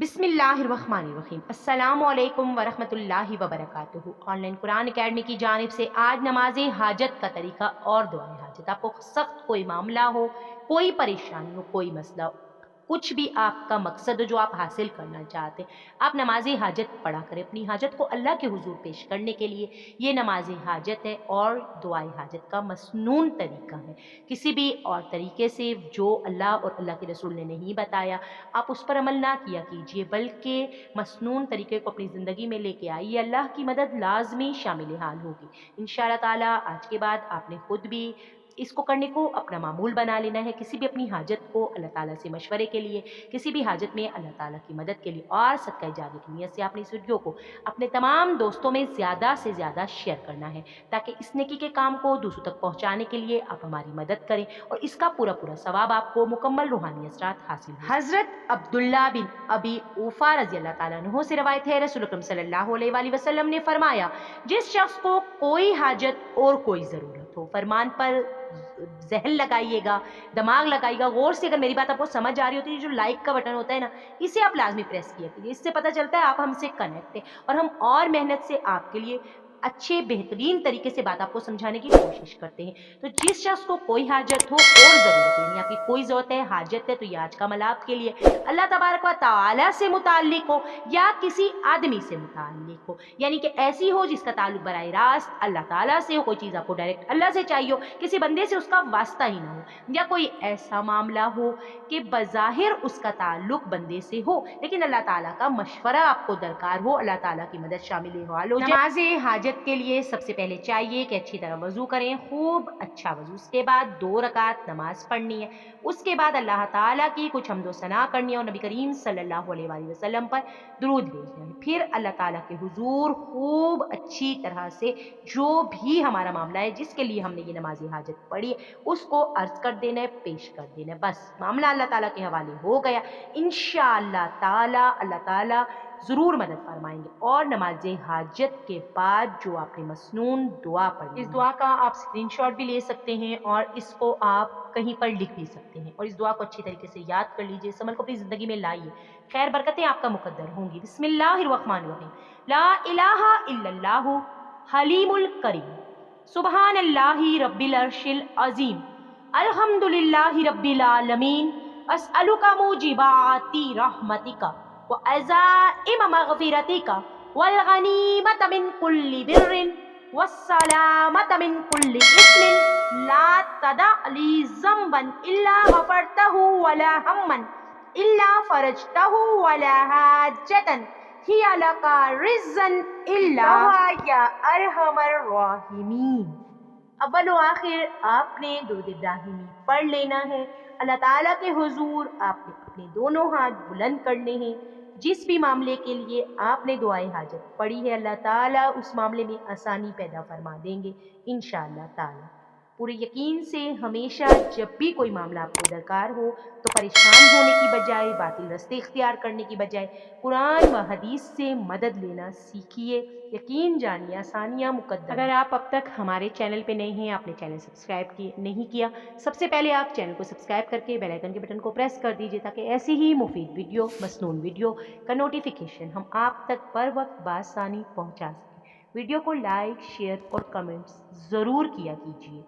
बिस्मिल्लाहिर्रहमानिर्रहीम। अस्सलामु अलैकुम वरहमतुल्लाहि वबरकातुहू। ऑनलाइन कुरान अकेडमी की जानिब से आज नमाज हाजत का तरीका और दुआए हाजत। आपको सख्त कोई मामला हो, कोई परेशानी हो, कोई मसला हो, कुछ भी आपका मकसद हो जो आप हासिल करना चाहते हैं, आप नमाज हाजत पढ़ा करें अपनी हाजत को अल्लाह के हुजूर पेश करने के लिए। ये नमाज हाजत है और दुआए हाजत का मसनून तरीका है। किसी भी और तरीके से जो अल्लाह और अल्लाह के रसूल ने नहीं बताया, आप उस पर अमल ना किया कीजिए, बल्कि मसनून तरीके को अपनी ज़िंदगी में लेके आइए। अल्लाह की मदद लाजमी शामिल हाल होगी इंशाअल्लाह ताला। आज के बाद आपने खुद भी इसको करने को अपना मामूल बना लेना है। किसी भी अपनी हाजत को अल्लाह ताला से मशवरे के लिए, किसी भी हाजत में अल्लाह ताला की मदद के लिए और सदका जारिया की नीयत से आपने इस वीडियो को अपने तमाम दोस्तों में ज़्यादा से ज़्यादा शेयर करना है, ताकि इस नेकी के काम को दूसरों तक पहुँचाने के लिए आप हमारी मदद करें और इसका पूरा पूरा सवाब आपको मुकम्मल रूहानी असरात हासिल हो। हज़रत अब्दुल्ला बिन अबी औफा रज़ी अल्लाह ताला अन्हु से रवायत है, रसूल अकरम सल्लल्लाहु अलैहि वसल्लम ने फरमाया, जिस शख्स को कोई हाजत और कोई ज़रूरत हो, फरमान पर ज़हन लगाइएगा, दिमाग लगाइएगा गौर से। अगर मेरी बात आपको समझ आ रही होती है, जो लाइक का बटन होता है ना, इसे आप लाजमी प्रेस किया कीजिए। इससे पता चलता है आप हमसे कनेक्ट है और हम और मेहनत से आपके लिए अच्छे बेहतरीन तरीके से बात आपको समझाने की कोशिश करते हैं। तो जिस शख्स को कोई हाजत हो और ज़रूरत हो, यानी आपकी कोई ज़रूरत है, हाजत है, तो ये आज का अमल आपके लिए अल्लाह तबारक व तआला से मुताल्लिक हो या किसी आदमी से मुताल्लिक हो, यानी कि ऐसी हो जिसका ताल्लुक बराह रास्त अल्लाह ताला से हो, कोई चीज़ आपको डायरेक्ट अल्लाह से चाहिए हो, किसी बंदे से उसका वास्ता ही ना हो, या कोई ऐसा मामला हो कि बज़ाहिर उसका ताल्लुक बंदे से हो लेकिन अल्लाह ताला का मशवरा आपको दरकार हो, अल्लाह ताला की मदद शामिल हाल हो। नमाज हाजत के लिए सबसे पहले चाहिए कि अच्छी तरह वजू करें, खूब अच्छा वजू। उसके बाद 2 रकात नमाज पढ़नी है। उसके बाद अल्लाह ताला की कुछ हम्दो सना करनी है और नबी करीम सल्लल्लाहु अलैहि वसल्लम पर दुरूद भेजना है। फिर अल्लाह ताला के हुजूर खूब अच्छी तरह से जो भी हमारा मामला है, जिसके लिए हमने ये नमाज हाजत पढ़ी है, उसको अर्ज कर देना है, पेश कर देना है। बस मामला अल्लाह ताला के हवाले हो गया। इंशाअल्लाह ताला अल्लाह ताला ज़रूर मदद फरमाएंगे। और नमाज हाजत के बाद जो आपने मसनून दुआ पढ़ी, इस दुआ का आप स्क्रीनशॉट भी ले सकते हैं और इसको आप कहीं पर लिख भी सकते हैं और इस दुआ को अच्छी तरीके से याद कर लीजिए। इस अमल को अपनी ज़िंदगी में लाइए, खैर बरकतें आपका मुकद्दर होंगी। बिस्मिल्लाहिर्रहमानिर्रहीम। ला इलाहा इल्लल्लाहु हलीमुल करीम, सुबहानल्लाहि रब्बिल अर्शिल अज़ीम, अल्हम्दुलिल्लाहि रब्बिल आलमीन, अस्अलुका मुजिबाती रहमतिका व अज़ाइम मग़फ़िरतिका वल गनीमत मिन कुल्लि बिर्रिन वस्सलामत मिन कुल्लि इस्मिन ला तदा ली ज़म्बन इल्ला गफ़रतहु वला हम्मन इल्ला फ़रजतहु वला हाजतन हिया लका रिज़्ज़न इल्ला या अरहमर राहिमीन। अव्वल व आखिर आपने दुरूद इब्राहिमी पढ़ लेना है। अल्लाह ताला के हुजूर आपने अपने दोनों हाथ बुलंद करने हैं। जिस भी मामले के लिए आपने दुआए हाजत पढ़ी है, अल्लाह ताला उस मामले में आसानी पैदा फरमा देंगे इंशाअल्लाह ताला। पूरे यकीन से हमेशा जब भी कोई मामला आपको दरकार हो, तो परेशान होने की बजाय, बातिल रास्ते इख्तियार करने की बजाय कुरान व हदीस से मदद लेना सीखिए। यकीन जानिए आसानियाँ मुकद्दर। अगर आप अब तक हमारे चैनल पे नए हैं, आपने चैनल सब्सक्राइब नहीं किया, सबसे पहले आप चैनल को सब्सक्राइब करके बेल आइकन के बटन को प्रेस कर दीजिए, ताकि ऐसी ही मुफीद वीडियो, मसनून वीडियो का नोटिफिकेशन हम आप तक बर वक्त बासानी पहुँचा सकें। वीडियो को लाइक, शेयर और कमेंट्स ज़रूर किया कीजिए।